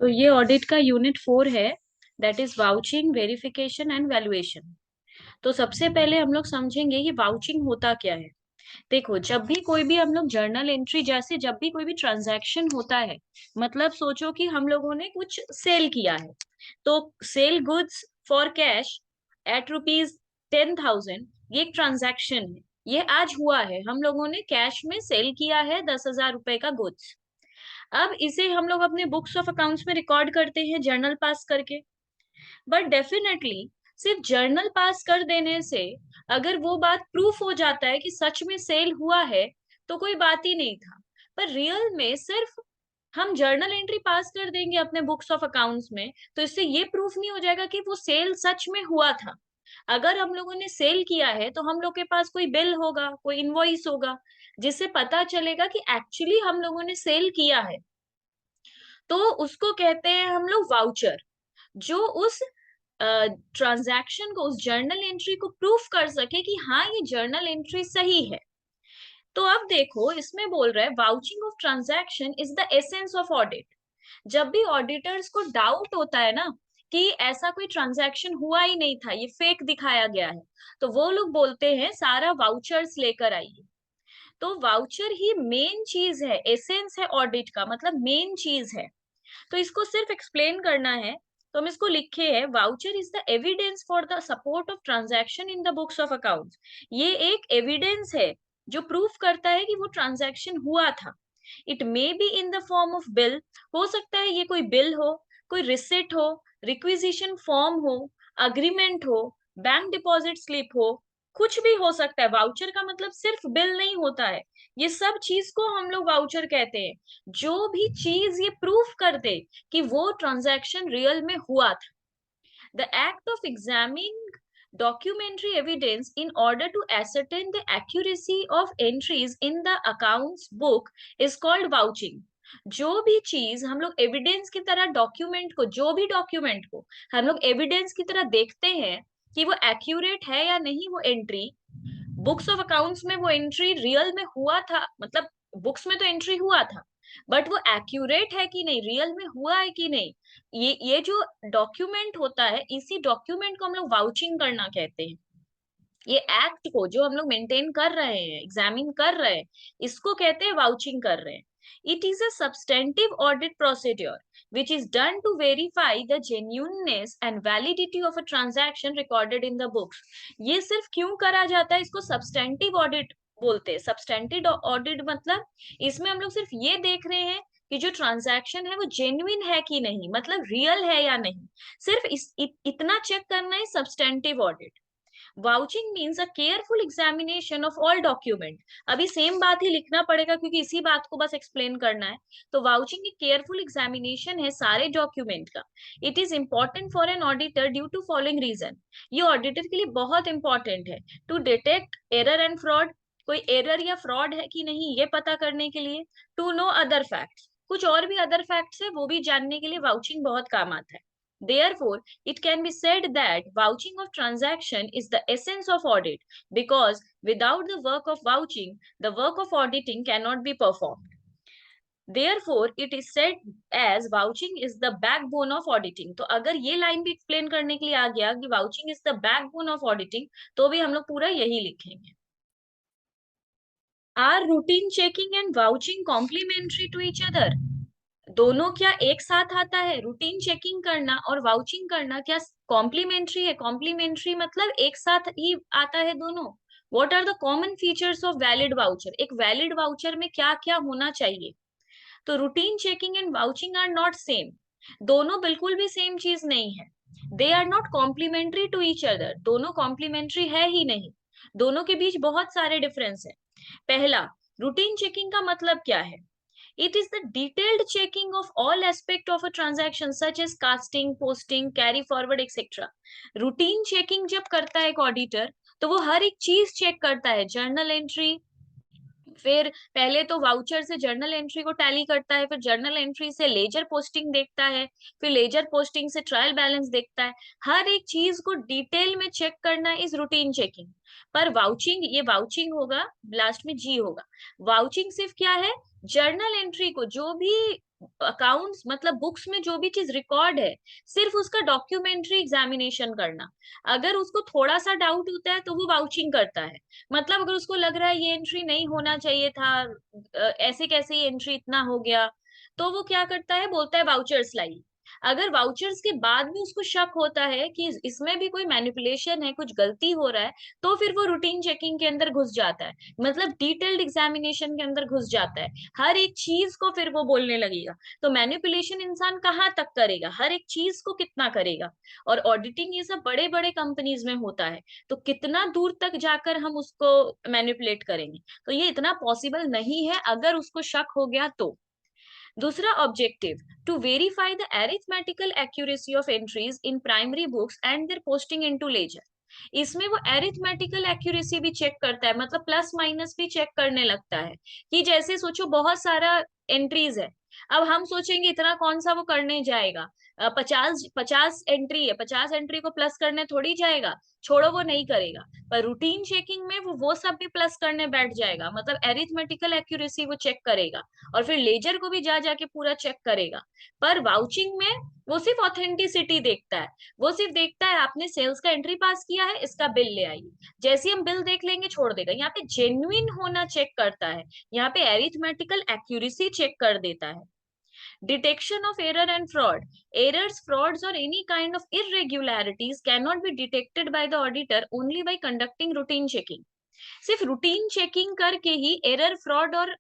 तो ये ऑडिट का यूनिट 4 है, that is vouching, verification and valuation. तो सबसे पहले हम लोग समझेंगे कि वाउचिंग होता क्या है। देखो, जब भी कोई भी हम लोग जर्नल एंट्री, जैसे जब भी कोई भी ट्रांजैक्शन होता है, मतलब सोचो कि हम लोगों ने कुछ सेल किया है, तो sell goods for cash at rupees 10,000, ये एक ट्रांजैक्शन है। ये आज हुआ है, हम लोगों ने कैश में सेल किया है 10,000 रुपए का गुड्स। अब इसे हम लोग अपने बुक्स ऑफ अकाउंट्स में रिकॉर्ड करते हैं जर्नल पास करके। बट डेफिनेटली सिर्फ जर्नल पास कर देने से अगर वो बात प्रूफ हो जाता है कि सच में सेल हुआ है, तो कोई बात ही नहीं था। पर रियल में सिर्फ हम जर्नल एंट्री पास कर देंगे अपने बुक्स ऑफ अकाउंट्स में, तो इससे ये प्रूफ नहीं हो जाएगा कि वो सेल सच में हुआ था। अगर हम लोगों ने सेल किया है तो हम लोग के पास कोई बिल होगा, कोई इनवॉइस होगा, जिससे पता चलेगा कि एक्चुअली हम लोगों ने सेल किया है। तो उसको कहते हैं हम लोग वाउचर, जो उस ट्रांजैक्शन को, उस जर्नल एंट्री को प्रूफ कर सके कि हाँ ये जर्नल एंट्री सही है। तो अब देखो, इसमें बोल रहा है vouching of transaction is the essence of audit. जब भी ऑडिटर्स को डाउट होता है ना कि ऐसा कोई ट्रांजैक्शन हुआ ही नहीं था, ये फेक दिखाया गया है, तो वो लोग बोलते हैं सारा वाउचर्स लेकर आइए। तो वाउचर ही मेन चीज है, एसेंस है ऑडिट का, मतलब मेन चीज है। तो इसको सिर्फ एक्सप्लेन करना है, तो हम इसको लिखे है, voucher is the evidence for the support of transaction in the books of accounts. ये एक एविडेंस है जो प्रूफ करता है कि वो ट्रांजैक्शन हुआ था। It may be in the form of bill, हो सकता है ये कोई बिल हो, कोई रिसिट हो, रिक्विजिशन फॉर्म हो, अग्रीमेंट हो, बैंक डिपॉजिट स्लिप हो, कुछ भी हो सकता है। वाउचर का मतलब सिर्फ बिल नहीं होता है, ये सब चीज को हम लोग वाउचर कहते हैं। जो भी चीज ये प्रूफ कर दे कि वो ट्रांजैक्शन रियल में हुआ था। The act of examining documentary evidence in order to ascertain the accuracy of entries in the accounts book is called vouching। जो भी चीज हम लोग एविडेंस की तरह डॉक्यूमेंट को, जो भी डॉक्यूमेंट को हम लोग एविडेंस की तरह देखते हैं कि वो एक्यूरेट है या नहीं, वो एंट्री बुक्स ऑफ अकाउंट्स में वो एंट्री रियल में हुआ था, मतलब बुक्स में तो एंट्री हुआ था, बट वो एक्यूरेट है कि नहीं, रियल में हुआ है कि नहीं, ये जो डॉक्यूमेंट होता है, इसी डॉक्यूमेंट को हम लोग वाउचिंग करना कहते हैं। ये एक्ट को जो हम लोग मेंटेन कर रहे हैं, एग्जामिन कर रहे हैं, इसको कहते हैं वाउचिंग कर रहे हैं। It is a substantive audit procedure which is done to verify the genuineness and validity of a transaction recorded in the books। ये सिर्फ क्यों करा जाता है, इसको सब्सटेंटिव ऑडिट बोलते हैं। सब्सटेंटिव ऑडिट मतलब इसमें हम लोग सिर्फ ये देख रहे हैं कि जो ट्रांजैक्शन है वो जेन्युइन है कि नहीं, मतलब रियल है या नहीं, सिर्फ इतना चेक करना है substantive audit. Vouching means a careful examination of all document. अभी सेम बात ही लिखना पड़ेगा क्योंकि इसी बात को बस एक्सप्लेन करना है। तो वाउचिंग एक केयरफुल एग्जामिनेशन है सारे डॉक्यूमेंट का। It is important for an auditor due to following reason. ये ऑडिटर के लिए बहुत इंपॉर्टेंट है। To detect error and fraud, कोई एरर या फ्रॉड है कि नहीं ये पता करने के लिए। टू नो अदर फैक्ट्स, कुछ और भी अदर फैक्ट्स है वो भी जानने के लिए वाउचिंग बहुत काम आता है। Therefore, it can be said that vouching of transaction is the essence of audit, because without the work of vouching, the work of auditing cannot be performed. Therefore, it is said as vouching is the backbone of auditing। तो अगर ये line भी explain करने के लिए आ गया कि vouching is the backbone of auditing, तो भी हम लोग पूरा यही लिखेंगे। Are routine checking and vouching complementary to each other? दोनों क्या एक साथ आता है? रूटीन चेकिंग करना और वाउचिंग करना क्या कॉम्प्लीमेंट्री है? कॉम्प्लीमेंट्री मतलब एक साथ ही आता है दोनों। What are the common features of valid voucher? एक वैलिड वाउचर में क्या क्या होना चाहिए? तो routine checking and vouching are not same, दोनों बिल्कुल भी सेम चीज नहीं है। They are not complementary to each other, दोनों कॉम्प्लीमेंट्री है ही नहीं, दोनों के बीच बहुत सारे डिफरेंस है। पहला, रूटीन चेकिंग का मतलब क्या है? It is the detailed checking of all aspect of a transaction such as casting, posting, carry forward, etc. Routine checking जब करता है एक ऑडिटर, तो वो हर एक चीज चेक करता है। जर्नल एंट्री, फिर पहले तो वाउचर से जर्नल एंट्री को टैली करता है, फिर जर्नल एंट्री से लेजर पोस्टिंग देखता है, फिर लेजर पोस्टिंग से ट्रायल बैलेंस देखता है। हर एक चीज को डिटेल में चेक करना इज रूटीन चेकिंग। पर वाउचिंग, ये वाउचिंग होगा, लास्ट में जी होगा। वाउचिंग सिर्फ क्या है, जर्नल एंट्री को, जो भी अकाउंट्स मतलब बुक्स में जो भी चीज रिकॉर्ड है, सिर्फ उसका डॉक्यूमेंट्री एग्जामिनेशन करना। अगर उसको थोड़ा सा डाउट होता है तो वो वाउचिंग करता है। मतलब अगर उसको लग रहा है ये एंट्री नहीं होना चाहिए था, ऐसे कैसे ये एंट्री इतना हो गया, तो वो क्या करता है, बोलता है वाउचर्स लाइए। अगर वाउचर्स के बाद भी उसको शक होता है कि इसमें भी कोई मैनिपुलेशन है, कुछ गलती हो रहा है, तो फिर वो रूटीन चेकिंग के अंदर घुस जाता है, मतलब डिटेल्ड एग्जामिनेशन के अंदर घुस जाता है। हर एक चीज को फिर वो बोलने लगेगा। तो मैनिपुलेशन इंसान कहाँ तक करेगा, हर एक चीज को कितना करेगा। और ऑडिटिंग ये सब बड़े बड़े कंपनीज में होता है, तो कितना दूर तक जाकर हम उसको मैनिपुलेट करेंगे। तो ये इतना पॉसिबल नहीं है अगर उसको शक हो गया तो। दूसरा objective, to verify the arithmetical accuracy of entries in primary books and their posting into ledger. इसमें वो अरिथमेटिकल एक्यूरेसी भी चेक करता है, मतलब प्लस माइनस भी चेक करने लगता है। कि जैसे सोचो बहुत सारा एंट्रीज है, अब हम सोचेंगे इतना कौन सा वो करने जाएगा, 50 50 एंट्री है, 50 एंट्री को प्लस करने थोड़ी जाएगा, छोड़ो वो नहीं करेगा। पर रूटीन चेकिंग में वो सब भी प्लस करने बैठ जाएगा, मतलब एरिथमेटिकल एक्यूरेसी वो चेक करेगा। और फिर लेजर को भी जा जाके पूरा चेक करेगा। पर वाउचिंग में वो सिर्फ ऑथेंटिसिटी देखता है, वो सिर्फ देखता है आपने सेल्स का एंट्री पास किया है, इसका बिल ले आइए। जैसे हम बिल देख लेंगे छोड़ देगा। यहाँ पे जेन्युइन होना चेक करता है, यहाँ पे एरिथमेटिकल एक्यूरेसी चेक कर देता है। Detection of error and fraud. Errors, frauds, or any kind of irregularities cannot be detected by the auditor only by conducting routine checking. सिर्फ रूटीन चेकिंग करके ही एरर, फ्रॉड और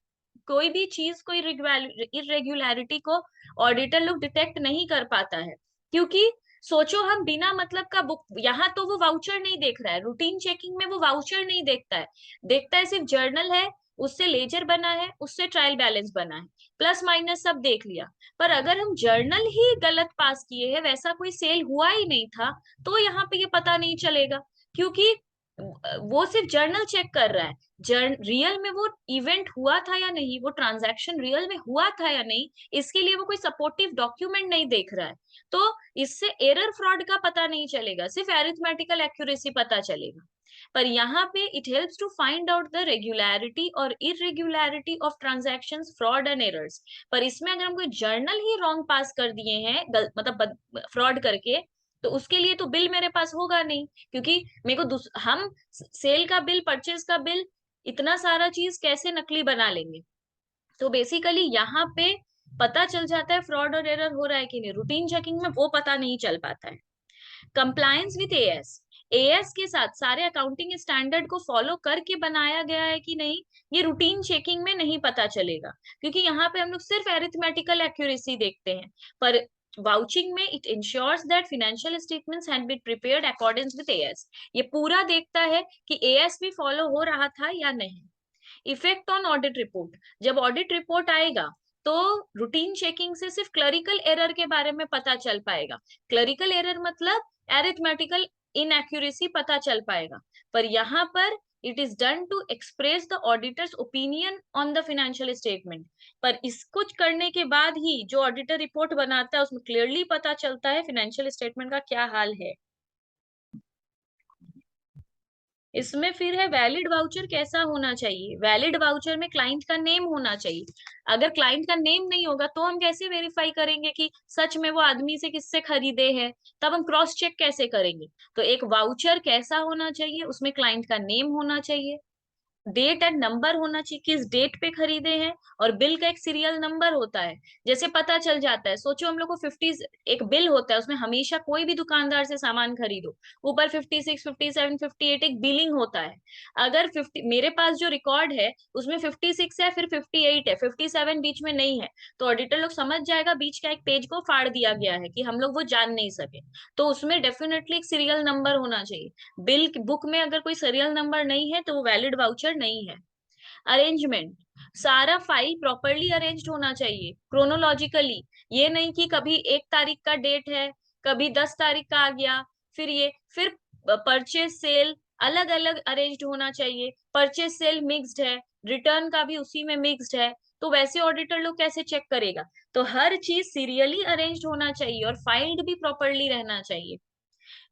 कोई भी चीज, कोई इरेगुलरिटी को ऑडिटर लोग डिटेक्ट नहीं कर पाता है। क्योंकि सोचो हम बिना मतलब का बुक, यहाँ तो वो वाउचर नहीं देख रहा है, रूटीन चेकिंग में वो वाउचर नहीं देखता है, देखता है सिर्फ जर्नल है, उससे लेजर बना है, उससे ट्रायल बैलेंस बना है, प्लस माइनस सब देख लिया। पर अगर हम जर्नल ही गलत पास किए हैं, वैसा कोई सेल हुआ ही नहीं था, तो यहाँ पे ये पता नहीं चलेगा। क्योंकि वो सिर्फ जर्नल चेक कर रहा है, रियल में वो इवेंट हुआ था या नहीं, वो ट्रांजैक्शन रियल में हुआ था या नहीं, इसके लिए वो कोई सपोर्टिव डॉक्यूमेंट नहीं देख रहा है। तो इससे एरर, फ्रॉड का पता नहीं चलेगा, सिर्फ अरिथमेटिकल एक्यूरेसी पता चलेगा। पर यहाँ पे it helps to find out the regularity और irregularity of transactions, fraud and errors. पर इसमें अगर हम कोई जर्नल ही रॉन्ग पास कर दिए हैं, मतलब फ्रॉड करके, तो उसके लिए तो बिल मेरे पास होगा नहीं। क्योंकि मेरे को हम सेल का बिल, परचेज का बिल, इतना सारा चीज कैसे नकली बना लेंगे। तो बेसिकली यहाँ पे पता चल जाता है फ्रॉड और एरर हो रहा है कि नहीं, रूटीन चेकिंग में वो पता नहीं चल पाता है। कंप्लायंस विथ एएस, एएस के साथ सारे अकाउंटिंग स्टैंडर्ड को फॉलो करके बनाया गया है कि नहीं, ये रूटीन चेकिंग में नहीं पता चलेगा। क्योंकि यहाँ पे हम लोग सिर्फ अरिथमेटिकल एक्यूरेसी देखते हैं। पर वाउचिंग में it ensures that financial statements had been prepared according with AS. ये पूरा देखता है कि एएस भी फॉलो हो रहा था या नहीं। इफेक्ट ऑन ऑडिट रिपोर्ट, जब ऑडिट रिपोर्ट आएगा तो रूटीन चेकिंग से सिर्फ क्लरिकल एरर के बारे में पता चल पाएगा। क्लरिकल एरर मतलब एरिथमेटिकल इनएक्यूरेसी पता चल पाएगा। पर यहाँ पर it is done to express the auditor's opinion on the financial statement. पर इसको करने के बाद ही जो ऑडिटर रिपोर्ट बनाता है उसमें क्लियरली पता चलता है फाइनेंशियल स्टेटमेंट का क्या हाल है। इसमें फिर है वैलिड वाउचर कैसा होना चाहिए। वैलिड वाउचर में क्लाइंट का नेम होना चाहिए। अगर क्लाइंट का नेम नहीं होगा तो हम कैसे वेरीफाई करेंगे कि सच में वो आदमी से किससे खरीदे हैं, तब हम क्रॉस चेक कैसे करेंगे। तो एक वाउचर कैसा होना चाहिए, उसमें क्लाइंट का नेम होना चाहिए, डेट एंड नंबर होना चाहिए, किस डेट पे खरीदे हैं, और बिल का एक सीरियल नंबर होता है, जैसे पता चल जाता है। सोचो हम लोग को 50 एक बिल होता है, उसमें हमेशा कोई भी दुकानदार से सामान खरीदो, ऊपर 56 57 58 एक बिलिंग होता है। अगर 50 मेरे पास जो रिकॉर्ड है उसमें 56 है, फिर 58 है, 57 बीच में नहीं है, तो ऑडिटर लोग समझ जाएगा बीच का एक पेज को फाड़ दिया गया है कि हम लोग वो जान नहीं सके। तो उसमें डेफिनेटली एक सीरियल नंबर होना चाहिए। बिल बुक में अगर कोई सीरियल नंबर नहीं है तो वो वैलिड वाउचर नहीं है। अरेंजमेंट, सारा फाइल प्रॉपरली अरेंज्ड होना चाहिए क्रोनोलॉजिकली। ये नहीं कि कभी 1 तारीख का डेट है, कभी 10 तारीख का आ गया, फिर परचेज सेल अलग अलग अरेंज्ड होना चाहिए, परचेज सेल मिक्स्ड है, रिटर्न का भी उसी में मिक्स्ड है, तो वैसे ऑडिटर लोग कैसे चेक करेगा। तो हर चीज सीरियली अरेंज्ड होना चाहिए और फाइल्ड भी प्रॉपरली रहना चाहिए।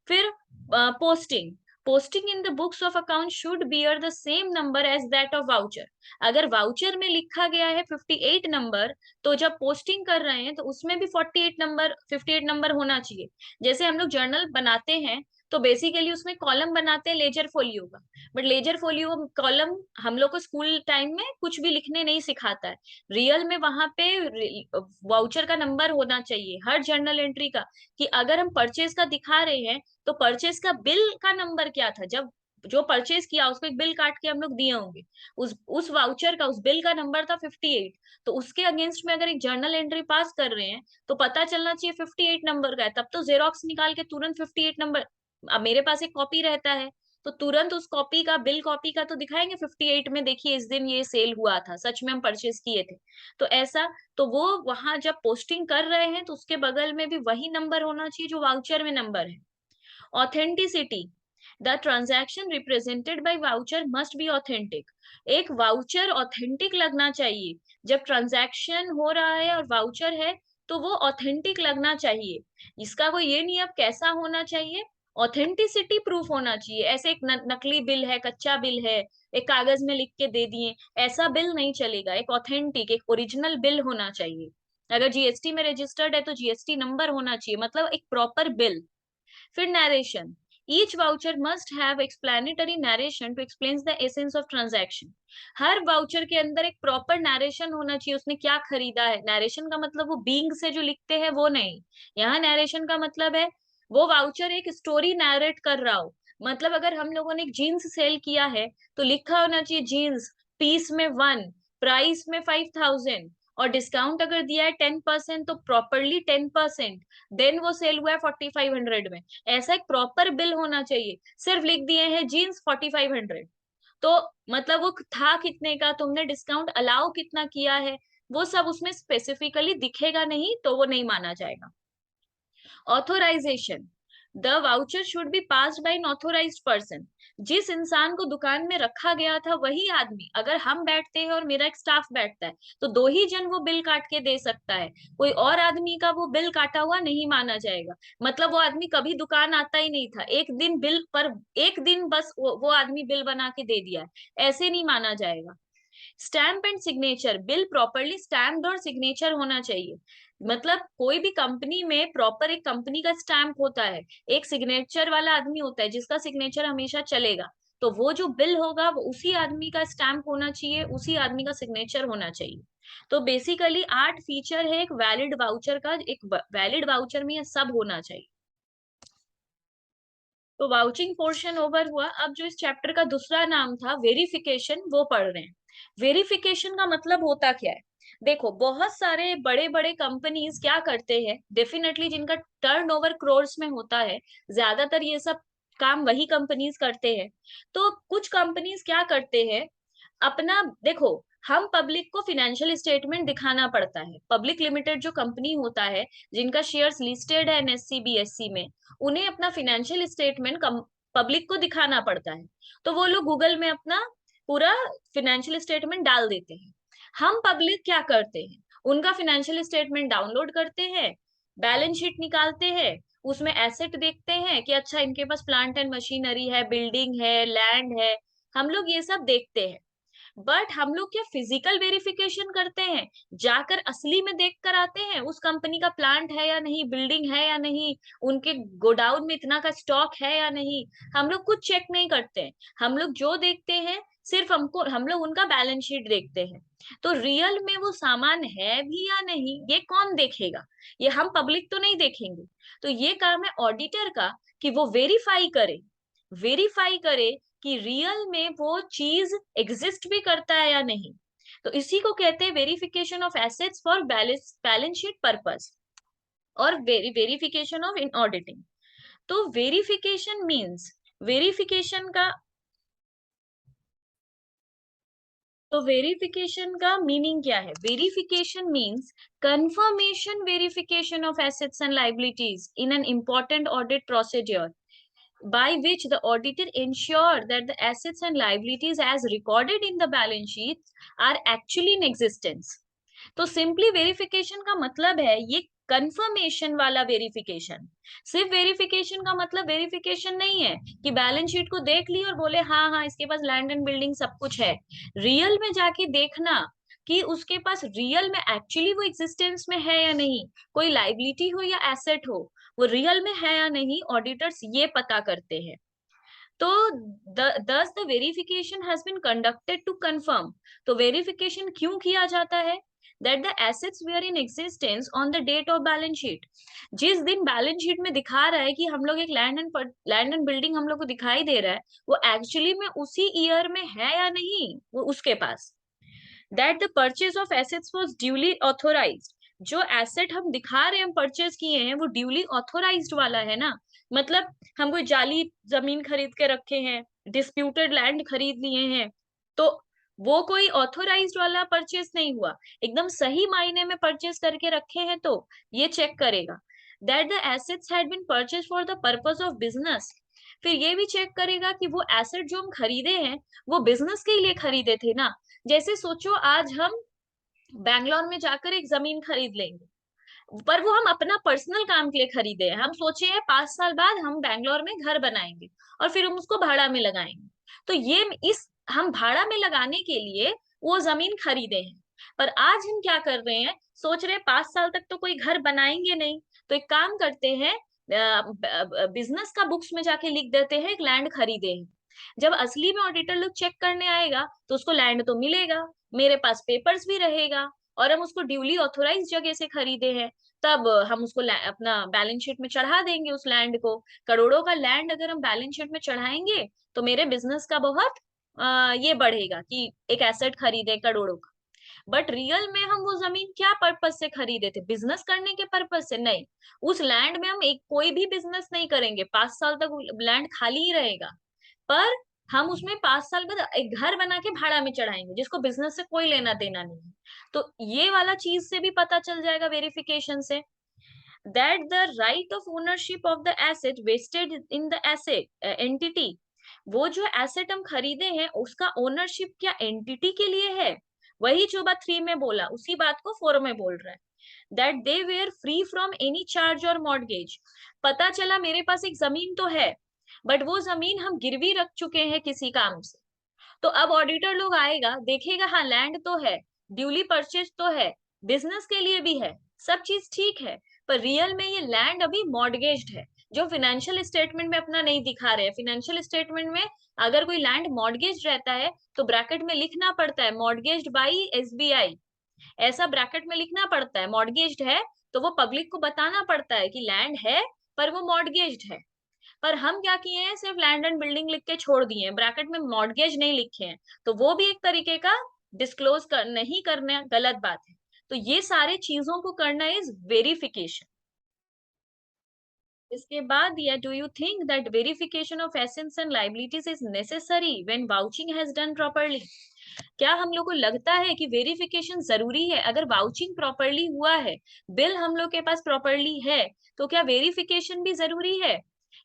फिर posting, posting in the books of account should bear the same number as that of voucher. अगर वाउचर में लिखा गया है 58 नंबर, तो जब पोस्टिंग कर रहे हैं तो उसमें भी 58 नंबर होना चाहिए। जैसे हम लोग जर्नल बनाते हैं तो बेसिकली उसमें कॉलम बनाते हैं लेजर फोलियो का, बट लेजर फोलियो कॉलम हम लोग को स्कूल टाइम में कुछ भी लिखने नहीं सिखाता है। रियल में वहां पे वाउचर का नंबर होना चाहिए हर जर्नल एंट्री का, कि अगर हम परचेज का दिखा रहे हैं तो परचेज का बिल का नंबर क्या था, जब जो परचेज किया उसको एक बिल काट के हम लोग दिए होंगे, उस वाउचर का उस बिल का नंबर था 58। तो उसके अगेंस्ट में अगर एक जर्नल एंट्री पास कर रहे हैं तो पता चलना चाहिए 58 नंबर का है, तब तो जेरोक्स निकाल के तुरंत 58 नंबर, अब मेरे पास एक कॉपी रहता है तो तुरंत उस कॉपी का बिल कॉपी का तो दिखाएंगे 58 में, देखिए इस दिन ये सेल हुआ था, सच में हम परचेज किए थे। तो ऐसा, तो वो वहां जब पोस्टिंग कर रहे हैं तो उसके बगल में भी वही नंबर होना चाहिए जो वाउचर में नंबर है। Authenticity, the transaction represented by voucher must be authentic. एक वाउचर ऑथेंटिक लगना चाहिए, जब ट्रांजैक्शन हो रहा है और वाउचर है तो वो ऑथेंटिक लगना चाहिए। इसका कोई ये नहीं अब कैसा होना चाहिए, ऑथेंटिसिटी प्रूफ होना चाहिए। ऐसे एक नकली बिल है, कच्चा बिल है, एक कागज में लिख के दे दिए, ऐसा बिल नहीं चलेगा। एक ऑथेंटिक एक ओरिजिनल बिल होना चाहिए। अगर जीएसटी में रजिस्टर्ड है तो जीएसटी नंबर होना चाहिए, मतलब एक प्रॉपर बिल। फिर narration, each voucher must have explanatory narration to explain the essence of transaction. हर वाउचर के अंदर एक प्रॉपर नरेशन होना चाहिए, उसने क्या खरीदा है। नरेशन का मतलब वो बीइंग से जो लिखते हैं वो नहीं, यहाँ नरेशन का मतलब है वो वाउचर एक स्टोरी नरेट कर रहा हो। मतलब अगर हम लोगों ने एक जीन्स सेल किया है तो लिखा होना चाहिए जीन्स पीस में 1, प्राइस में 5000, और डिस्काउंट अगर दिया है 10% तो प्रॉपरली 10%, देन वो सेल हुआ है 4500 में। ऐसा एक प्रॉपर बिल होना चाहिए। सिर्फ लिख दिए हैं जीन्स 4500, तो मतलब वो था कितने का, तुमने डिस्काउंट अलाउ कितना किया है, वो सब उसमें स्पेसिफिकली दिखेगा नहीं तो वो नहीं माना जाएगा। Authorisation, the voucher should be passed by an authorised person. जिस इंसान को दुकान में रखा गया था वही आदमी, अगर हम बैठते हैं और मेरा एक स्टाफ बैठता है तो दो ही जन वो बिल काट के दे सकता है, कोई और आदमी का वो बिल काटा हुआ नहीं माना जाएगा। मतलब वो आदमी कभी दुकान आता ही नहीं था, एक दिन बिल पर, एक दिन बस वो आदमी बिल बना के दे दिया है, ऐसे नहीं माना जाएगा। Stamp and signature, bill properly stamped और सिग्नेचर होना चाहिए। मतलब कोई भी कंपनी में प्रॉपर एक कंपनी का स्टैम्प होता है, एक सिग्नेचर वाला आदमी होता है जिसका सिग्नेचर हमेशा चलेगा, तो वो जो बिल होगा वो उसी आदमी का स्टैम्प होना चाहिए, उसी आदमी का सिग्नेचर होना चाहिए। तो बेसिकली 8 फीचर है एक वैलिड वाउचर का, एक वैलिड वाउचर में ये सब होना चाहिए। तो वाउचिंग पोर्शन ओवर हुआ। अब जो इस चैप्टर का दूसरा नाम था वेरिफिकेशन, वो पढ़ रहे हैं। वेरिफिकेशन का मतलब होता क्या है, देखो बहुत सारे बड़े बड़े कंपनीज क्या करते हैं, डेफिनेटली जिनका टर्नओवर क्रोर्स में होता है, ज्यादातर ये सब काम वही कंपनीज करते हैं। तो कुछ कंपनीज क्या करते हैं, अपना देखो, हम पब्लिक को फिनेंशियल स्टेटमेंट दिखाना पड़ता है। पब्लिक लिमिटेड जो कंपनी होता है जिनका शेयर्स लिस्टेड है एनएससी बीएससी में, उन्हें अपना फिनेंशियल स्टेटमेंट पब्लिक को दिखाना पड़ता है। तो वो लोग गूगल में अपना पूरा फिनेंशियल स्टेटमेंट डाल देते हैं। हम पब्लिक क्या करते हैं, उनका फिनेंशियल स्टेटमेंट डाउनलोड करते हैं, बैलेंस शीट निकालते हैं, उसमें एसेट देखते हैं कि अच्छा इनके पास प्लांट एंड मशीनरी है, बिल्डिंग है, लैंड है, हम लोग ये सब देखते हैं। बट हम लोग क्या फिजिकल वेरिफिकेशन करते हैं, जाकर असली में देख कर आते हैं उस कंपनी का प्लांट है या नहीं, बिल्डिंग है या नहीं, उनके गोडाउन में इतना का स्टॉक है या नहीं, हम लोग कुछ चेक नहीं करते हैं। हम लोग जो देखते हैं सिर्फ हम लोग उनका बैलेंस शीट देखते हैं। तो रियल में वो सामान है भी या नहीं ये कौन देखेगा, ये हम पब्लिक तो नहीं देखेंगे। तो ये काम है ऑडिटर का कि वो वेरीफाई करे कि रियल में वो चीज एग्जिस्ट भी करता है या नहीं। तो इसी को कहते हैं verification of assets for balance sheet purpose, और वेरिफिकेशन ऑफ इन ऑडिटिंग। तो वेरिफिकेशन का वेरिफिकेशन का मीनिंग क्या है, verification means confirmation verification of assets and liabilities in an important audit procedure by which the auditor ensure that the assets and liabilities as recorded in the balance sheets are actually in existence। तो simply verification का मतलब है ये confirmation वाला verification. सिर्फ verification का मतलब verification नहीं है कि बैलेंस शीट को देख ली और बोले हाँ हाँ इसके पास लैंड एंड बिल्डिंग सब कुछ है। रियल में जाके देखना कि उसके पास रियल में एक्चुअली वो एग्जिस्टेंस में है या नहीं, कोई लाइबिलिटी हो या एसेट हो, वो रियल में है या नहीं, ऑडिटर्स ये पता करते हैं। तो thus the verification has been conducted to confirm। तो वेरिफिकेशन क्यों किया जाता है? that the assets were in existence on the date of balance sheet। जिस दिन बैलेंस शीट में दिखा रहा है कि हम लोग एक लैंड एंड बिल्डिंग हम लोग को दिखाई दे रहा है, वो एक्चुअली में उसी ईयर में है या नहीं वो उसके पास। that the purchase of assets was duly authorized। जो एसेट हम दिखा रहे हैं हम परचेज किए हैं वो ड्यूली ऑथोराइज्ड वाला है ना। मतलब हम कोई जाली जमीन खरीद के रखे हैं, डिस्प्यूटेड लैंड खरीद लिए हैं, तो वो कोई ऑथोराइज्ड वाला परचेज नहीं हुआ, एकदम सही मायने में परचेज करके रखे हैं तो ये चेक करेगा। That the assets had been purchase for the purpose of business. फिर ये भी चेक करेगा कि वो एसेट जो हम खरीदे हैं वो बिजनेस के लिए खरीदे थे ना। जैसे सोचो आज हम बैंगलोर में जाकर एक जमीन खरीद लेंगे, पर वो हम अपना पर्सनल काम के लिए खरीदे हैं, हम सोचे हैं 5 साल बाद हम बैंगलोर में घर बनाएंगे और फिर हम उसको भाड़ा में लगाएंगे। तो ये इस हम भाड़ा में लगाने के लिए वो जमीन खरीदे हैं, पर आज हम क्या कर रहे हैं, सोच रहे हैं 5 साल तक तो कोई घर बनाएंगे नहीं, तो एक काम करते हैं बिजनेस का बुक्स में जाके लिख देते हैं एक लैंड खरीदे हैं। जब असली में ऑडिटर लोग चेक करने आएगा तो उसको लैंड तो मिलेगा, मेरे पास पेपर्स भी रहेगा, और हम उसको ड्यूली ऑथोराइज जगह से खरीदे हैं, तब हम उसको अपना बैलेंस शीट में चढ़ा देंगे उस लैंड को। करोड़ों का लैंड अगर हम बैलेंस शीट में चढ़ाएंगे तो मेरे बिजनेस का बहुत ये बढ़ेगा कि एक एसेट खरीदे करोड़ों का। बट रियल में हम वो जमीन क्या पर्पस से खरीदे थे, बिजनेस करने के पर्पस से नहीं। उस लैंड में हम एक कोई भी बिजनेस नहीं करेंगे, 5 साल तक लैंड खाली ही रहेगा, पर हम उसमें 5 साल बाद एक घर बना के भाड़ा में चढ़ाएंगे जिसको बिजनेस से कोई लेना देना नहीं है। तो ये वाला चीज से भी पता चल जाएगा वेरिफिकेशन से। That the right of ownership of the asset vested in the asset entity. वो जो एसेट हम खरीदे हैं उसका ओनरशिप क्या एंटिटी के लिए है, वही जो बात 3 में बोला उसी बात को 4 में बोल रहा है। That they were free from any charge और मॉर्गेज। पता चला मेरे पास एक जमीन तो है, बट वो जमीन हम गिरवी रख चुके हैं किसी काम से, तो अब ऑडिटर लोग आएगा देखेगा हाँ लैंड तो है, ड्यूली परचेज तो है, बिजनेस के लिए भी है, सब चीज ठीक है, पर रियल में ये लैंड अभी मॉर्गेज्ड है, जो फाइनेंशियल स्टेटमेंट में अपना नहीं दिखा रहे हैं। फाइनेंशियल स्टेटमेंट में अगर कोई लैंड मॉर्गेज्ड रहता है तो ब्रैकेट में लिखना पड़ता है मॉर्गेज्ड बाई एसबीआई, ऐसा ब्रैकेट में लिखना पड़ता है। मॉर्गेज्ड है तो वो पब्लिक को बताना पड़ता है कि लैंड है पर वो मॉर्गेज्ड है। पर हम क्या किए हैं, सिर्फ लैंड एंड बिल्डिंग लिख के छोड़ दिए हैं, ब्रैकेट में मॉर्गेज नहीं लिखे हैं, तो वो भी एक तरीके का डिस्क्लोज नहीं करना गलत बात है। तो ये सारे चीजों को करना इज वेरिफिकेशन। इसके बाद दिया, do you think that verification of assets and liabilities is necessary when vouching has done properly. क्या हम लोग को लगता है कि वेरिफिकेशन जरूरी है अगर वाउचिंग प्रॉपर्ली हुआ है, बिल हम लोग के पास प्रॉपर्ली है, तो क्या वेरिफिकेशन भी जरूरी है?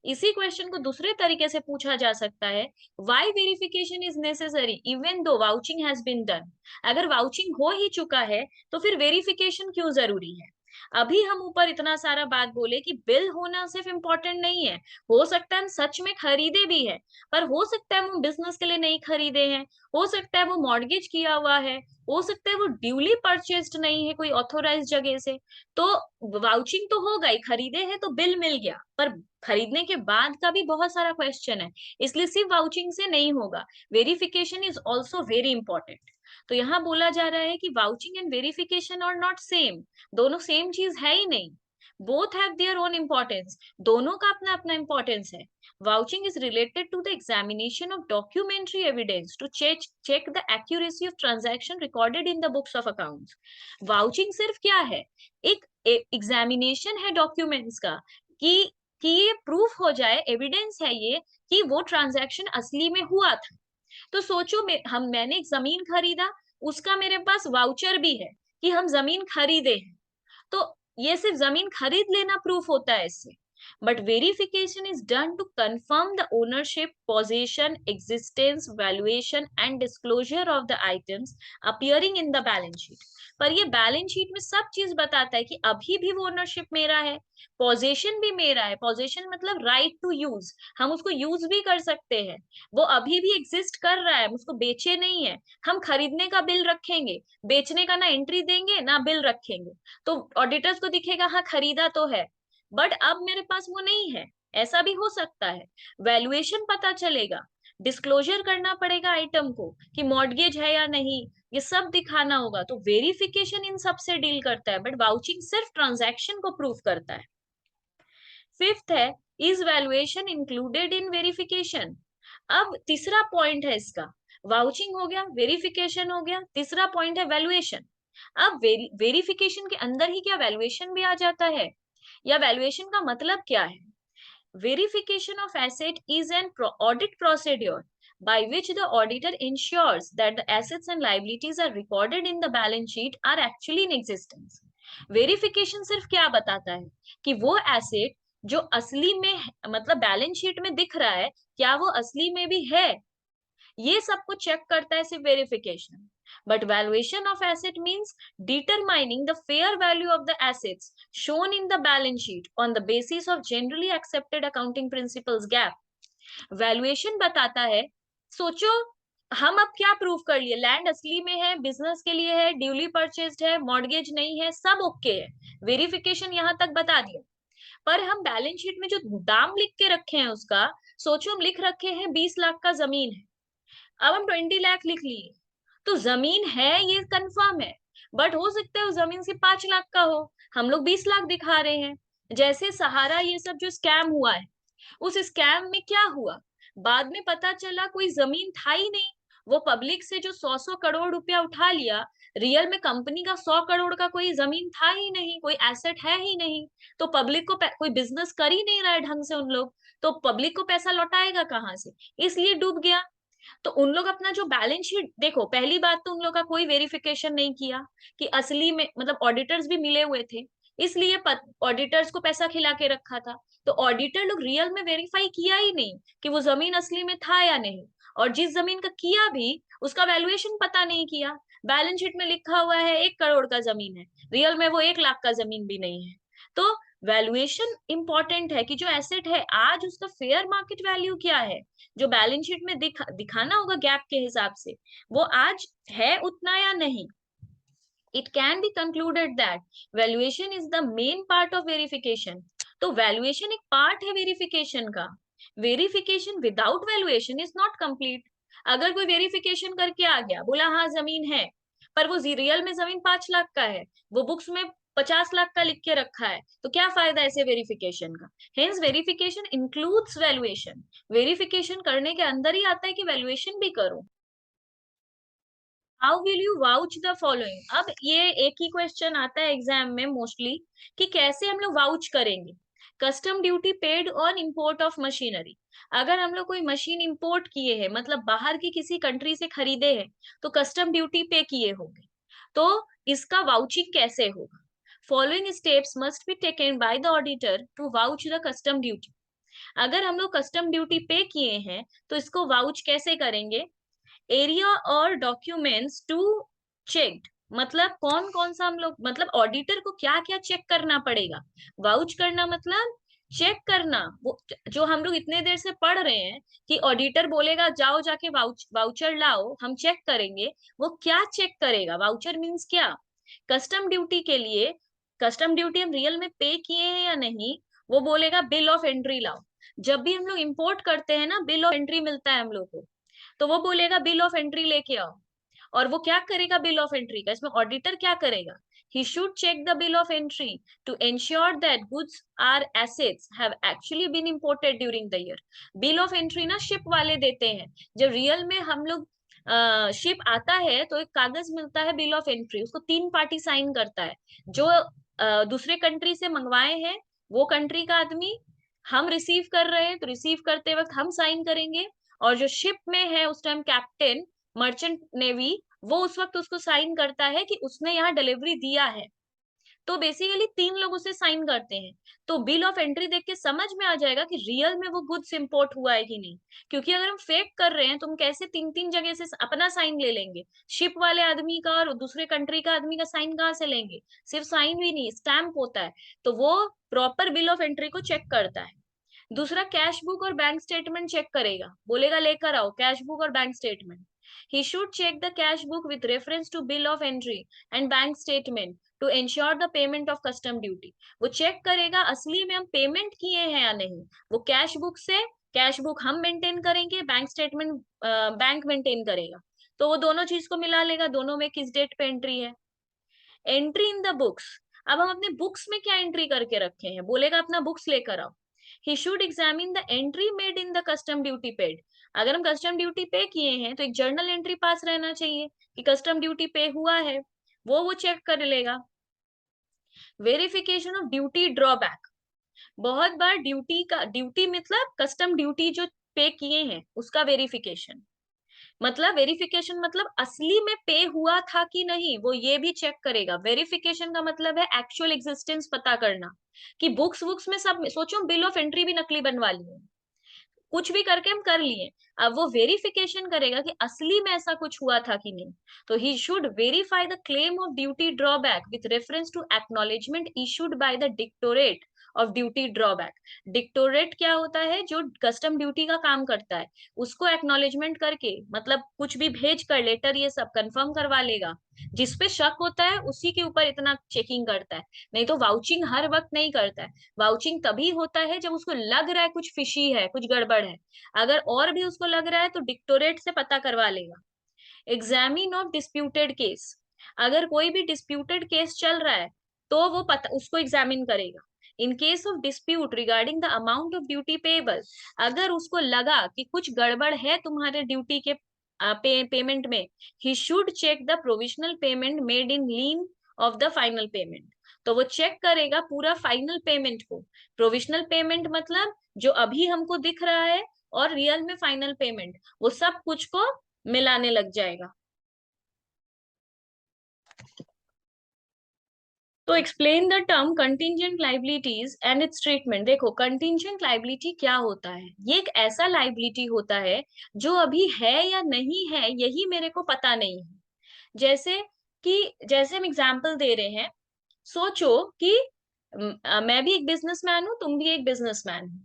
इसी क्वेश्चन को दूसरे तरीके से पूछा जा सकता है, why verification is necessary even though vouching has been done. अगर वाउचिंग हो ही चुका है तो फिर वेरिफिकेशन क्यों जरूरी है? अभी हम ऊपर इतना सारा बात बोले कि बिल होना सिर्फ इम्पोर्टेंट नहीं है, हो सकता है हम सच में खरीदे भी है, पर हो सकता है हम बिजनेस के लिए नहीं खरीदे हैं, हो सकता है वो मॉर्गेज किया हुआ है, हो सकता है वो ड्यूली परचेस्ड नहीं है कोई ऑथोराइज जगह से। तो वाउचिंग तो हो गई, खरीदे हैं तो बिल मिल गया, पर खरीदने के बाद का भी बहुत सारा क्वेश्चन है, इसलिए सिर्फ वाउचिंग से नहीं होगा, verification is also very important. तो यहाँ बोला जा रहा है कि vouching and verification are not same, दोनों सेम चीज है ही नहीं, both have their own importance, दोनों का अपना अपना इम्पोर्टेंस है। Vouching is related to the examination of documentary evidence to check the accuracy of transaction recorded in the books of accounts। Vouching सिर्फ क्या है, एक एग्जामिनेशन है डॉक्यूमेंट्स का, कि ये प्रूफ हो जाए, एविडेंस है ये कि वो ट्रांजैक्शन असली में हुआ था। तो सोचो मैंने एक जमीन खरीदा, उसका मेरे पास वाउचर भी है कि हम जमीन खरीदे हैं, तो ये सिर्फ जमीन खरीद लेना प्रूफ होता है इससे, But verification is done to confirm the ownership, possession, existence, valuation and disclosure of the items appearing in the balance sheet. पर ये बैलेंस शीट में सब चीज बताता है कि अभी भी वो ओनरशिप मेरा है, पोजेशन भी मेरा है, पोजेशन मतलब राइट टू यूज, हम उसको यूज भी कर सकते हैं, वो अभी भी एग्जिस्ट कर रहा है, हम उसको बेचे नहीं है, हम खरीदने का बिल रखेंगे, बेचने का ना एंट्री देंगे ना बिल रखेंगे, तो ऑडिटर्स को दिखेगा हाँ खरीदा तो है, बट अब मेरे पास वो नहीं है, ऐसा भी हो सकता है। वैल्यूएशन पता चलेगा, डिस्क्लोजर करना पड़ेगा आइटम को कि मॉर्गेज है या नहीं, ये सब दिखाना होगा, तो वेरिफिकेशन इन सब से डील करता है, बट वाउचिंग सिर्फ ट्रांजैक्शन को प्रूव करता है। फिफ्थ है, is valuation included in verification. अब तीसरा पॉइंट है इसका, वाउचिंग हो गया, वेरिफिकेशन हो गया, तीसरा पॉइंट है वैल्यूएशन। अब वेरिफिकेशन के अंदर ही क्या वैल्यूएशन भी आ जाता है, या वैल्यूएशन का मतलब क्या है? Verification of asset is an audit procedure by which the auditor ensures that the assets and liabilities are recorded in the balance sheet are actually in existence. Verification सिर्फ क्या बताता है कि वो एसेट जो असली में मतलब बैलेंस शीट में दिख रहा है, क्या वो असली में भी है, ये सबको चेक करता है सिर्फ verification. But valuation of asset means determining the fair value of the assets shown in the balance sheet on the basis of generally accepted accounting principles gap. Valuation बताता है, सोचो हम अब क्या प्रूव कर लिए, लैंड असली में है, बिजनेस के लिए है, ड्यूली परचेज्ड है, मॉर्गेज नहीं है, सब ओके है, वेरिफिकेशन यहां तक बता दिया। पर हम बैलेंस शीट में जो दाम लिख के रखे हैं उसका, सोचो हम लिख रखे हैं 20 लाख का जमीन है, अब हम 20 लाख लिख लिए, तो जमीन है ये कंफर्म है, बट हो सकता है उस जमीन से 5 लाख का हो, हम लोग 20 लाख दिखा रहे हैं। जैसे सहारा ये सब जो स्कैम हुआ है, उस स्कैम में क्या हुआ, बाद में पता चला कोई जमीन था ही नहीं, वो पब्लिक से जो 100-100 करोड़ रुपया उठा लिया, रियल में कंपनी का 100 करोड़ का कोई जमीन था ही नहीं, कोई एसेट है ही नहीं, तो पब्लिक को कोई बिजनेस कर ही नहीं रहा है ढंग से उन लोग, तो पब्लिक को पैसा लौटाएगा कहाँ से, इसलिए डूब गया। तो उन लोग अपना जो बैलेंस शीट देखो, पहली बात तो उन लोग का कोई वेरिफिकेशन नहीं किया कि असली में, मतलब ऑडिटर्स भी मिले हुए थे, इसलिए ऑडिटर्स को पैसा खिला के रखा था, तो ऑडिटर लोग रियल में वेरीफाई किया ही नहीं कि वो जमीन असली में था या नहीं, और जिस जमीन का किया भी उसका वैल्यूएशन पता नहीं किया, बैलेंस शीट में लिखा हुआ है 1 करोड़ का जमीन है, रियल में वो 1 लाख का जमीन भी नहीं है। तो वैल्यूएशन इंपॉर्टेंट है कि जो एसेट है आज उसका फेयर मार्केट वैल्यू क्या है, जो बैलेंस शीट में दिखाना होगा गैप के हिसाब से, वो आज है उतना या नहीं। It can be concluded that valuation is the main part of verification. तो valuation एक part है verification का, verification without valuation is not complete। अगर कोई verification करके आ गया, बोला हाँ जमीन है, पर वो रियल में जमीन 5 लाख का है, वो बुक्स में 50 लाख का लिख के रखा है, तो क्या फायदा ऐसे वेरिफिकेशन का? Hence verification includes valuation, verification करने के अंदर ही आता है कि वैल्यूएशन भी करो। How will you vouch the following, अब ये एक ही क्वेश्चन आता है एग्जाम में मोस्टली कि कैसे हम लोग वाउच करेंगे। Custom duty paid on import of machinery, अगर हम लोग कोई मशीन इंपोर्ट किए हैं, मतलब बाहर की किसी कंट्री से खरीदे हैं, तो कस्टम ड्यूटी पे किए होंगे, तो इसका वाउचिंग कैसे होगा? Following steps must be taken by the auditor to vouch the custom duty. अगर हम लोग कस्टम ड्यूटी पे किए हैं तो इसको वाउच कैसे करेंगे? एरिया और डॉक्यूमेंट्स टू चेक्ड, मतलब कौन कौन सा हम लोग, मतलब ऑडिटर को क्या क्या चेक करना पड़ेगा। वाउच करना मतलब चेक करना, वो जो हम लोग इतने देर से पढ़ रहे हैं कि ऑडिटर बोलेगा जाओ जाके वाउचर लाओ हम चेक करेंगे, वो क्या चेक करेगा, वाउचर मीन्स क्या? कस्टम ड्यूटी के लिए, कस्टम ड्यूटी हम रियल में पे किए हैं या नहीं, वो बोलेगा बिल ऑफ एंट्री लाओ। जब भी हम लोग इंपोर्ट करते हैं ना, बिल ऑफ एंट्री मिलता है हम लोग को, तो वो बोलेगा बिल ऑफ एंट्री लेके आओ, और वो क्या करेगा बिल ऑफ एंट्री का, इसमें ऑडिटर क्या करेगा? he should check the bill of entry to ensure that goods or assets have actually been imported during the year। bill of entry ना शिप वाले देते हैं, जब रियल में हम लोग शिप आता है तो एक कागज मिलता है बिल ऑफ एंट्री, उसको 3 पार्टी साइन करता है, जो दूसरे कंट्री से मंगवाए हैं वो कंट्री का आदमी, हम रिसीव कर रहे हैं तो रिसीव करते वक्त हम साइन करेंगे, और जो शिप में है उस टाइम कैप्टन, मर्चेंट नेवी, वो उस वक्त उसको साइन करता है कि उसने यहाँ डिलीवरी दिया है। तो बेसिकली 3 लोग उसे साइन करते हैं। तो बिल ऑफ एंट्री देख के समझ में आ जाएगा कि रियल में वो गुड्स इंपोर्ट हुआ है कि नहीं। क्योंकि अगर हम फेक कर रहे हैं तो हम कैसे 3 3 जगह से अपना साइन ले लेंगे, शिप वाले आदमी का और दूसरे कंट्री का आदमी का साइन कहाँ से लेंगे। सिर्फ साइन भी नहीं, स्टैम्प होता है। तो वो प्रॉपर बिल ऑफ एंट्री को चेक करता है। दूसरा, कैश बुक और बैंक स्टेटमेंट चेक करेगा, बोलेगा लेकर आओ कैश बुक और bank statement. He should check the cash book with reference to bill of entry and bank statement to ensure the payment of custom duty. वो check करेगा असली में हम पेमेंट किए हैं या नहीं। वो कैश बुक से, कैश बुक हम मेंटेन करेंगे, बैंक स्टेटमेंट बैंक मेंटेन करेगा। तो वो दोनों चीज को मिला लेगा, दोनों में किस डेट पे एंट्री है। एंट्री इन द बुक्स, अब हम अपने बुक्स में क्या एंट्री करके रखे हैं, बोलेगा अपना बुक्स लेकर आओ। He should examine the entry made in the custom duty paid. अगर हम कस्टम ड्यूटी पे किए हैं तो एक जर्नल एंट्री पास रहना चाहिए कि कस्टम ड्यूटी पे हुआ है, वो चेक कर लेगा। वेरिफिकेशन ऑफ ड्यूटी ड्रॉबैक, बहुत बार ड्यूटी का, ड्यूटी मतलब कस्टम ड्यूटी जो पे किए हैं उसका वेरिफिकेशन, मतलब वेरिफिकेशन मतलब असली में पे हुआ था कि नहीं, वो ये भी चेक करेगा। वेरिफिकेशन का मतलब है एक्चुअल एग्जिस्टेंस पता करना, कि बुक्स वुक्स में सब में, सोचो बिल ऑफ एंट्री भी नकली बनवा लिए, कुछ भी करके हम कर लिए। अब वो वेरिफिकेशन करेगा कि असली में ऐसा कुछ हुआ था कि नहीं। तो ही should verify the claim of duty drawback with reference to acknowledgement issued by the directorate of duty drawback. Directorate क्या होता है, जो कस्टम ड्यूटी का काम करता है, उसको एक्नॉलेजमेंट करके, मतलब कुछ भी भेज कर लेटर ये सब कंफर्म करवा लेगा। जिसपे शक होता है उसी के ऊपर इतना चेकिंग करता है, नहीं तो वाउचिंग हर वक्त नहीं करता है। वाउचिंग तभी होता है जब उसको लग रहा है कुछ फिशी है, कुछ गड़बड़ है। अगर और भी उसको लग रहा है तो डिक्टोरेट से पता करवा लेगा। एग्जामिन ऑफ डिस्प्यूटेड केस, अगर कोई भी डिस्प्यूटेड केस चल रहा है तो वो पता उसको एग्जामिन करेगा। In case of dispute regarding the amount of duty payable, अगर उसको लगा कि कुछ गड़बड़ है तुम्हारे ड्यूटी के पेमेंट में, he should check the provisional payment made in lieu of the final payment. तो वो चेक करेगा पूरा फाइनल पेमेंट को। प्रोविजनल पेमेंट मतलब जो अभी हमको दिख रहा है और रियल में फाइनल पेमेंट, वो सब कुछ को मिलाने लग जाएगा। तो explain the term contingent liabilities and it's treatment. देखो कंटिंजेंट लाइबिलिटी क्या होता है, ये एक ऐसा लाइबिलिटी होता है जो अभी है या नहीं है यही मेरे को पता नहीं है। जैसे कि, जैसे हम एग्जांपल दे रहे हैं, सोचो कि मैं भी एक बिजनेसमैन हूँ, तुम भी एक बिजनेसमैन हो।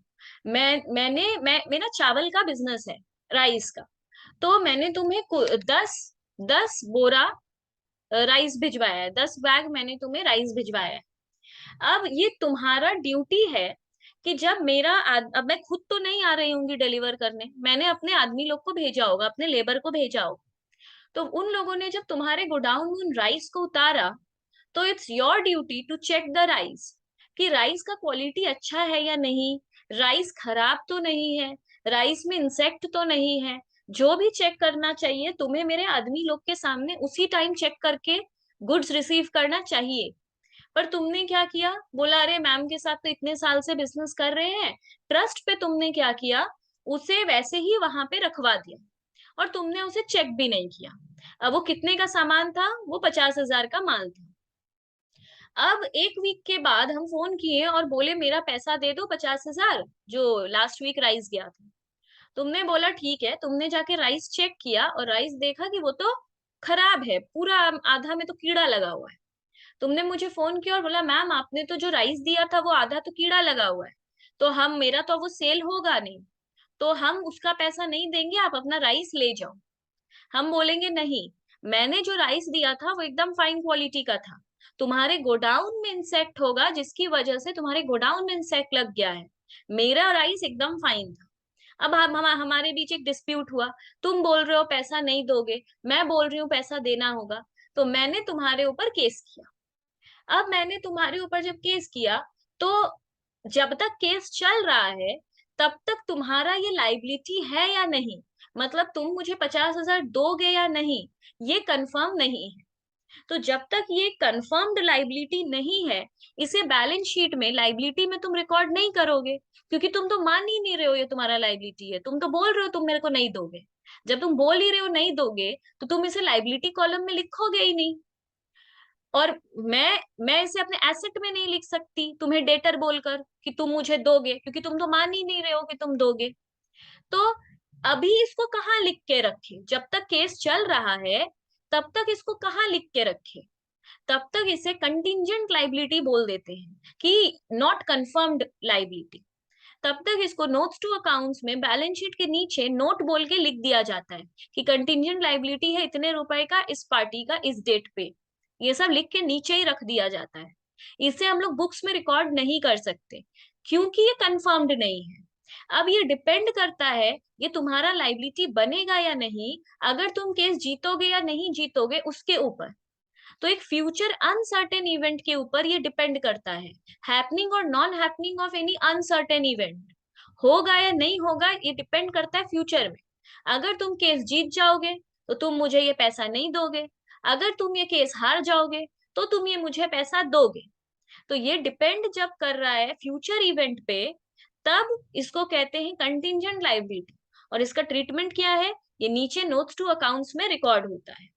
मैं मेरा चावल का बिजनेस है, राइस का। तो मैंने तुम्हें 10 बोरा राइस भिजवाया है, 10 बैग मैंने तुम्हें राइस भिजवाया है। अब ये तुम्हारा ड्यूटी है कि जब अब मैं खुद तो नहीं आ रही होंगी डिलीवर करने, मैंने अपने आदमी लोग को भेजा होगा, अपने लेबर को भेजा होगा। तो उन लोगों ने जब तुम्हारे गोडाउन में उन राइस को उतारा, तो it's your duty to check the rice, कि राइस का क्वालिटी अच्छा है या नहीं, राइस खराब तो नहीं है, राइस में इंसेक्ट तो नहीं है। जो भी चेक करना चाहिए तुम्हें मेरे आदमी लोग के सामने उसी टाइम चेक करके गुड्स रिसीव करना चाहिए। पर तुमने क्या किया, बोला अरे मैम के साथ तो इतने साल से बिजनेस कर रहे हैं, ट्रस्ट पे तुमने क्या किया, उसे वैसे ही वहां पे रखवा दिया और तुमने उसे चेक भी नहीं किया। अब वो कितने का सामान था, वो 50,000 का माल था। अब एक वीक के बाद हम फोन किए और बोले मेरा पैसा दे दो 50,000, जो लास्ट वीक राइस गया था। तुमने बोला ठीक है, तुमने जाके राइस चेक किया और राइस देखा कि वो तो खराब है पूरा, आधा में तो कीड़ा लगा हुआ है। तुमने मुझे फोन किया और बोला मैम आपने तो जो राइस दिया था वो आधा तो कीड़ा लगा हुआ है, तो हम मेरा तो वो सेल होगा नहीं, तो हम उसका पैसा नहीं देंगे, आप अपना राइस ले जाओ। हम बोलेंगे नहीं, मैंने जो राइस दिया था वो एकदम फाइन क्वालिटी का था, तुम्हारे गोडाउन में इंसेक्ट होगा जिसकी वजह से तुम्हारे गोडाउन में इंसेक्ट लग गया है, मेरा राइस एकदम फाइन था। अब हमारे बीच एक डिस्प्यूट हुआ, तुम बोल रहे हो पैसा नहीं दोगे, मैं बोल रही हूँ पैसा देना होगा, तो मैंने तुम्हारे ऊपर केस किया। अब मैंने तुम्हारे ऊपर जब केस किया, तो जब तक केस चल रहा है तब तक तुम्हारा ये लाइबिलिटी है या नहीं, मतलब तुम मुझे 50,000 दोगे या नहीं, ये कंफर्म नहीं है। तो जब तक ये कंफर्म्ड लाइबिलिटी नहीं है, इसे बैलेंस शीट में लाइबिलिटी में तुम रिकॉर्ड नहीं करोगे, क्योंकि तुम तो मान ही नहीं रहे हो ये तुम्हारा लाइबिलिटी है, तुम तो बोल रहे हो तुम मेरे को नहीं दोगे। जब तुम बोल ही रहे हो नहीं दोगे तो तुम इसे लाइबिलिटी कॉलम में लिखोगे ही नहीं। और मैं इसे अपने एसेट में नहीं लिख सकती तुम्हें डेटर बोलकर कि तुम मुझे दोगे, क्योंकि तुम तो मान ही नहीं रहे हो कि तुम दोगे। तो अभी इसको कहाँ लिख के रखे, जब तक केस चल रहा है तब तक इसको कहाँ लिख के रखे, तब तक इसे कंटिंजेंट लाइबिलिटी बोल देते हैं कि नॉट कंफर्म्ड लाइबिलिटी। तब तक इसको नोट्स टू अकाउंट्स में बैलेंस शीट के नीचे नोट बोल के लिख दिया जाता है कि कंटिंजेंट लाइबिलिटी है इतने रुपए का इस पार्टी का इस डेट पे। ये सब लिख के नीचे ही रख दिया जाता है। इसे हम लोग बुक्स में रिकॉर्ड नहीं कर सकते क्योंकि ये कंफर्म्ड नहीं है। अब ये डिपेंड करता है ये तुम्हारा लाइबिलिटी बनेगा या नहीं, अगर तुम केस जीतोगे या नहीं जीतोगे उसके ऊपर। तो एक फ्यूचर अनसर्टेन इवेंट के ऊपर ये डिपेंड करता है, हैपनिंग और non happening of any uncertain event. होगा या नहीं होगा ये डिपेंड करता है फ्यूचर में। अगर तुम केस जीत जाओगे तो तुम मुझे ये पैसा नहीं दोगे, अगर तुम ये केस हार जाओगे तो तुम ये मुझे पैसा दोगे। तो ये डिपेंड जब कर रहा है फ्यूचर इवेंट पे, तब इसको कहते हैं कंटिंजेंट लायबिलिटी। और इसका ट्रीटमेंट क्या है, ये नीचे नोट्स टू अकाउंट्स में रिकॉर्ड होता है।